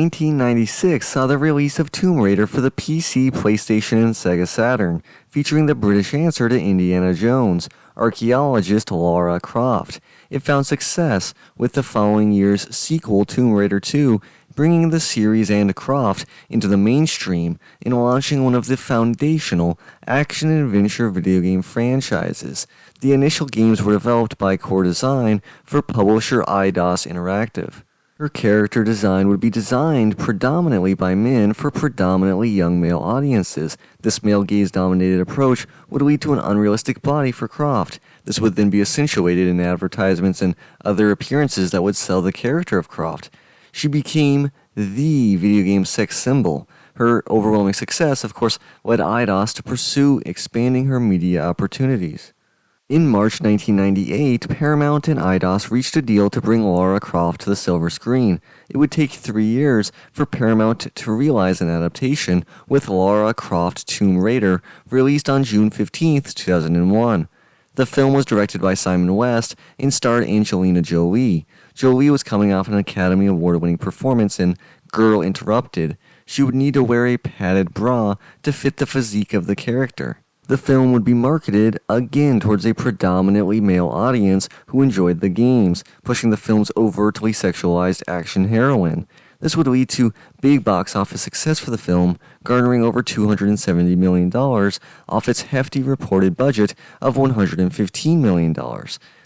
1996 saw the release of Tomb Raider for the PC, PlayStation, and Sega Saturn, featuring the British answer to Indiana Jones, archaeologist Lara Croft. It found success with the following year's sequel, Tomb Raider 2, bringing the series and Croft into the mainstream and launching one of the foundational action-adventure video game franchises. The initial games were developed by Core Design for publisher Eidos Interactive. Her character design would be designed predominantly by men for predominantly young male audiences. This male gaze-dominated approach would lead to an unrealistic body for Croft. This would then be accentuated in advertisements and other appearances that would sell the character of Croft. She became the video game sex symbol. Her overwhelming success, of course, led Eidos to pursue expanding her media opportunities. In March 1998, Paramount and Eidos reached a deal to bring Lara Croft to the silver screen. It would take 3 years for Paramount to realize an adaptation, with Lara Croft Tomb Raider released on June 15, 2001. The film was directed by Simon West and starred Angelina Jolie. Jolie was coming off an Academy Award-winning performance in Girl Interrupted. She would need to wear a padded bra to fit the physique of the character. The film would be marketed again towards a predominantly male audience who enjoyed the games, pushing the film's overtly sexualized action heroine. This would lead to big box office success for the film, garnering over $270 million off its hefty reported budget of $115 million.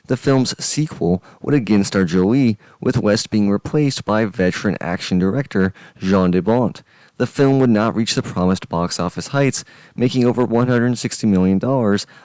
The film's sequel would again star Jolie, with West being replaced by veteran action director Jean de Bont. The film would not reach the promised box office heights, making over $160 million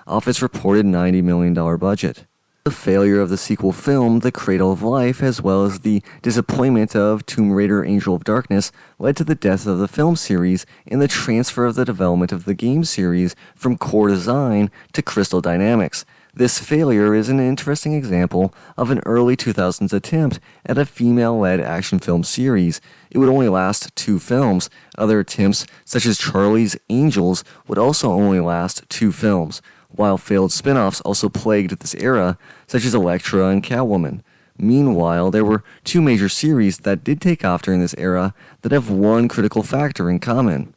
off its reported $90 million budget. The failure of the sequel film, The Cradle of Life, as well as the disappointment of Tomb Raider Angel of Darkness, led to the death of the film series and the transfer of the development of the game series from Core Design to Crystal Dynamics. This failure is an interesting example of an early 2000s attempt at a female-led action film series. It would only last 2 films. Other attempts, such as Charlie's Angels, would also only last 2 films, while failed spin-offs also plagued this era, such as Elektra and Catwoman. Meanwhile, there were 2 major series that did take off during this era that have one critical factor in common.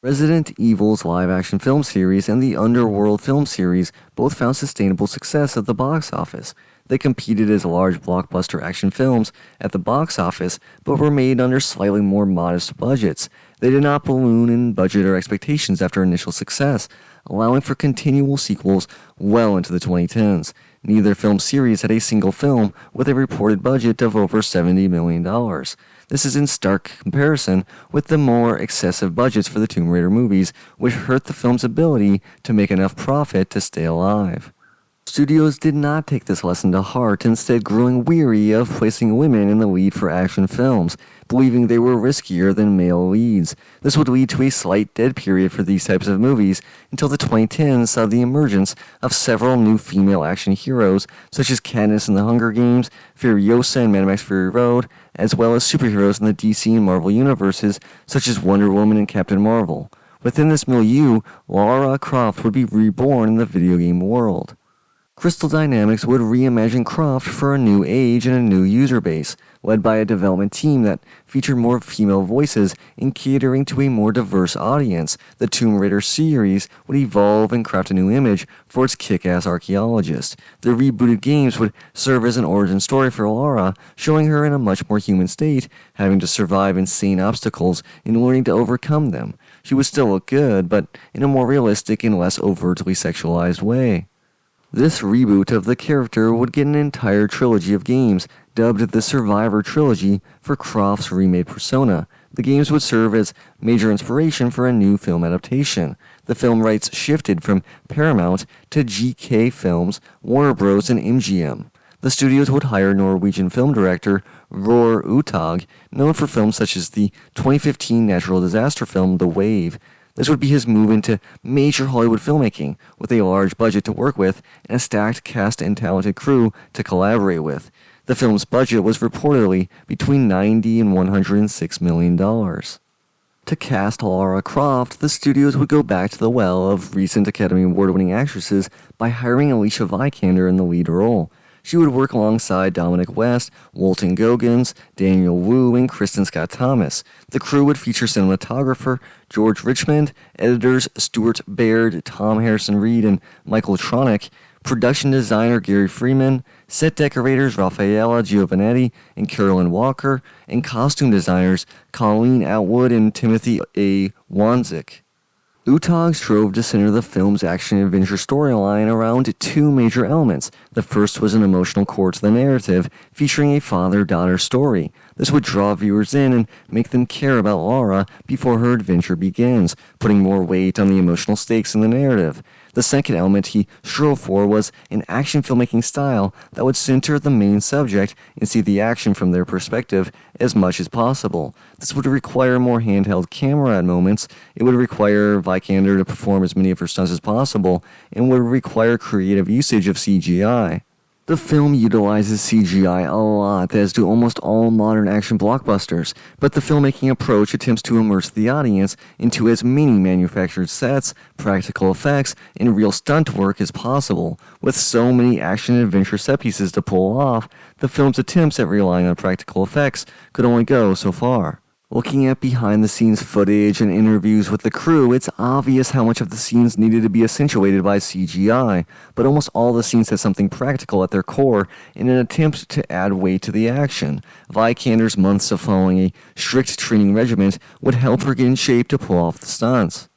Resident Evil's live-action film series and the Underworld film series both found sustainable success at the box office. They competed as large blockbuster action films at the box office, but were made under slightly more modest budgets. They did not balloon in budget or expectations after initial success, allowing for continual sequels well into the 2010s. Neither film series had a single film with a reported budget of over $70 million. This is in stark comparison with the more excessive budgets for the Tomb Raider movies, which hurt the film's ability to make enough profit to stay alive. Studios did not take this lesson to heart, instead growing weary of placing women in the lead for action films, believing they were riskier than male leads. This would lead to a slight dead period for these types of movies until the 2010s saw the emergence of several new female action heroes, such as Katniss in the Hunger Games, Furiosa in Mad Max Fury Road, as well as superheroes in the DC and Marvel universes, such as Wonder Woman and Captain Marvel. Within this milieu, Lara Croft would be reborn in the video game world. Crystal Dynamics would reimagine Croft for a new age and a new user base, led by a development team that featured more female voices and catering to a more diverse audience. The Tomb Raider series would evolve and craft a new image for its kick-ass archaeologist. The rebooted games would serve as an origin story for Lara, showing her in a much more human state, having to survive insane obstacles and learning to overcome them. She would still look good, but in a more realistic and less overtly sexualized way. This reboot of the character would get an entire trilogy of games, dubbed the Survivor Trilogy, for Croft's remade persona. The games would serve as major inspiration for a new film adaptation. The film rights shifted from Paramount to GK Films, Warner Bros. And MGM. The studios would hire Norwegian film director Roar Uthaug, known for films such as the 2015 natural disaster film The Wave. This would be his move into major Hollywood filmmaking, with a large budget to work with and a stacked cast and talented crew to collaborate with. The film's budget was reportedly between $90 and $106 million. To cast Lara Croft, the studios would go back to the well of recent Academy Award-winning actresses by hiring Alicia Vikander in the lead role. She would work alongside Dominic West, Walton Goggins, Daniel Wu, and Kristen Scott Thomas. The crew would feature cinematographer George Richmond, editors Stuart Baird, Tom Harrison Reed, and Michael Tronick, production designer Gary Freeman, set decorators Raffaella Giovanetti and Carolyn Walker, and costume designers Colleen Atwood and Timothy A. Wanzik. Utah strove to center the film's action-adventure storyline around two major elements. The first was an emotional core to the narrative, featuring a father-daughter story. This would draw viewers in and make them care about Laura before her adventure begins, putting more weight on the emotional stakes in the narrative. The second element he strove for was an action filmmaking style that would center the main subject and see the action from their perspective as much as possible. This would require more handheld camera at moments, it would require Vikander to perform as many of her stunts as possible, and would require creative usage of CGI. The film utilizes CGI a lot, as do almost all modern action blockbusters, but the filmmaking approach attempts to immerse the audience into as many manufactured sets, practical effects, and real stunt work as possible. With so many action-adventure set pieces to pull off, the film's attempts at relying on practical effects could only go so far. Looking at behind-the-scenes footage and interviews with the crew, it's obvious how much of the scenes needed to be accentuated by CGI, but almost all the scenes had something practical at their core in an attempt to add weight to the action. Vikander's months of following a strict training regimen would help her get in shape to pull off the stunts.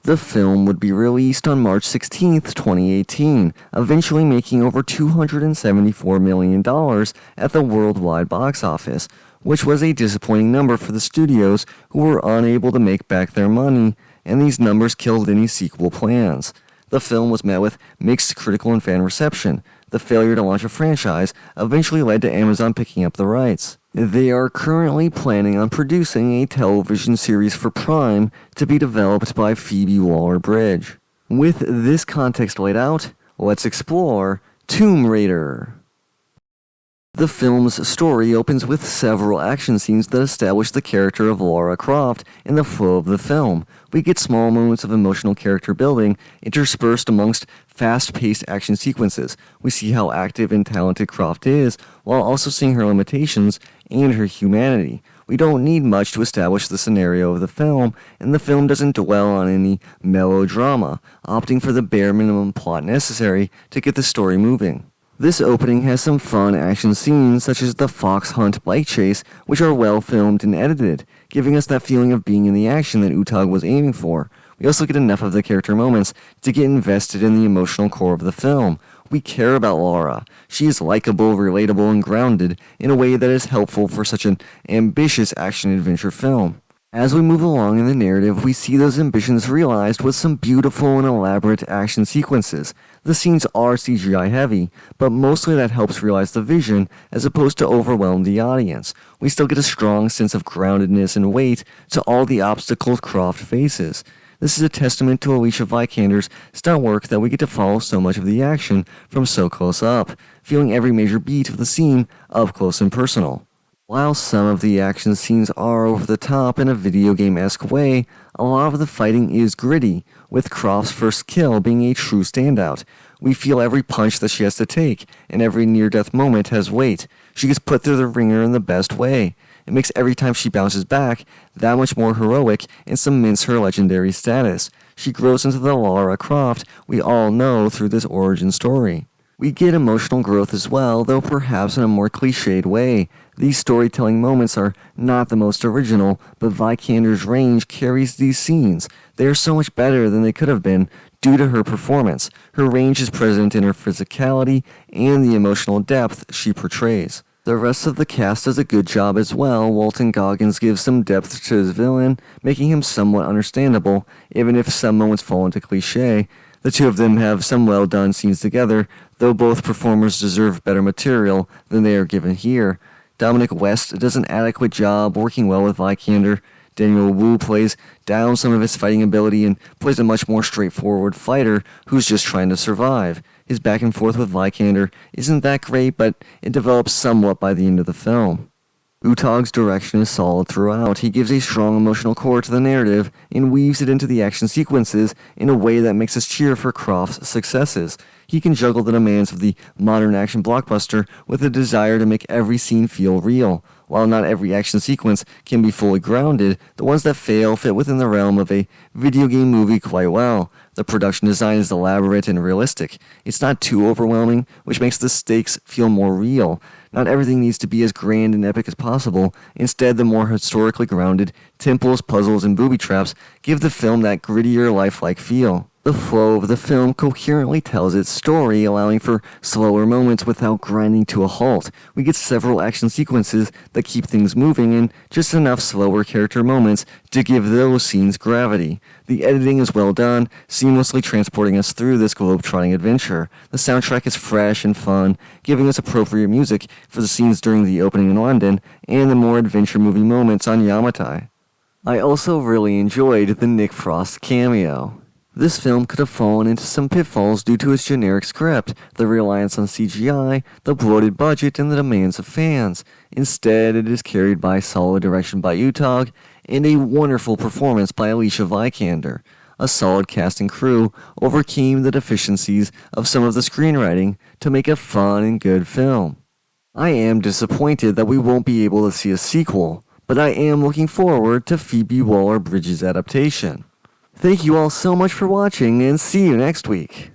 The film would be released on March 16, 2018, eventually making over $274 million at the worldwide box office, which was a disappointing number for the studios, who were unable to make back their money, and these numbers killed any sequel plans. The film was met with mixed critical and fan reception. The failure to launch a franchise eventually led to Amazon picking up the rights. They are currently planning on producing a television series for Prime to be developed by Phoebe Waller-Bridge. With this context laid out, let's explore Tomb Raider. The film's story opens with several action scenes that establish the character of Lara Croft and the flow of the film. We get small moments of emotional character building interspersed amongst fast-paced action sequences. We see how active and talented Croft is, while also seeing her limitations and her humanity. We don't need much to establish the scenario of the film, and the film doesn't dwell on any melodrama, opting for the bare minimum plot necessary to get the story moving. This opening has some fun action scenes, such as the fox hunt bike chase, which are well filmed and edited, giving us that feeling of being in the action that Utah was aiming for. We also get enough of the character moments to get invested in the emotional core of the film. We care about Laura. She is likable, relatable, and grounded in a way that is helpful for such an ambitious action-adventure film. As we move along in the narrative, we see those ambitions realized with some beautiful and elaborate action sequences. The scenes are CGI heavy, but mostly that helps realize the vision as opposed to overwhelm the audience. We still get a strong sense of groundedness and weight to all the obstacles Croft faces. This is a testament to Alicia Vikander's stunt work that we get to follow so much of the action from so close up, feeling every major beat of the scene up close and personal. While some of the action scenes are over the top in a video game-esque way, a lot of the fighting is gritty, with Croft's first kill being a true standout. We feel every punch that she has to take, and every near-death moment has weight. She gets put through the ringer in the best way. It makes every time she bounces back that much more heroic and cements her legendary status. She grows into the Lara Croft we all know through this origin story. We get emotional growth as well, though perhaps in a more cliched way. These storytelling moments are not the most original, but Vikander's range carries these scenes. They are so much better than they could have been due to her performance. Her range is present in her physicality and the emotional depth she portrays. The rest of the cast does a good job as well. Walton Goggins gives some depth to his villain, making him somewhat understandable, even if some moments fall into cliche. The two of them have some well-done scenes together, though both performers deserve better material than they are given here. Dominic West does an adequate job working well with Vikander. Daniel Wu plays down some of his fighting ability and plays a much more straightforward fighter who's just trying to survive. His back and forth with Vikander isn't that great, but it develops somewhat by the end of the film. Utag's direction is solid throughout. He gives a strong emotional core to the narrative and weaves it into the action sequences in a way that makes us cheer for Croft's successes. He can juggle the demands of the modern action blockbuster with a desire to make every scene feel real. While not every action sequence can be fully grounded, the ones that fail fit within the realm of a video game movie quite well. The production design is elaborate and realistic. It's not too overwhelming, which makes the stakes feel more real. Not everything needs to be as grand and epic as possible. Instead, the more historically grounded temples, puzzles, and booby traps give the film that grittier, lifelike feel. The flow of the film coherently tells its story, allowing for slower moments without grinding to a halt. We get several action sequences that keep things moving and just enough slower character moments to give those scenes gravity. The editing is well done, seamlessly transporting us through this globe-trotting adventure. The soundtrack is fresh and fun, giving us appropriate music for the scenes during the opening in London and the more adventure movie moments on Yamatai. I also really enjoyed the Nick Frost cameo. This film could have fallen into some pitfalls due to its generic script, the reliance on CGI, the bloated budget, and the demands of fans. Instead, it is carried by solid direction by Utag and a wonderful performance by Alicia Vikander. A solid cast and crew overcame the deficiencies of some of the screenwriting to make a fun and good film. I am disappointed that we won't be able to see a sequel, but I am looking forward to Phoebe Waller-Bridges' adaptation. Thank you all so much for watching, and see you next week.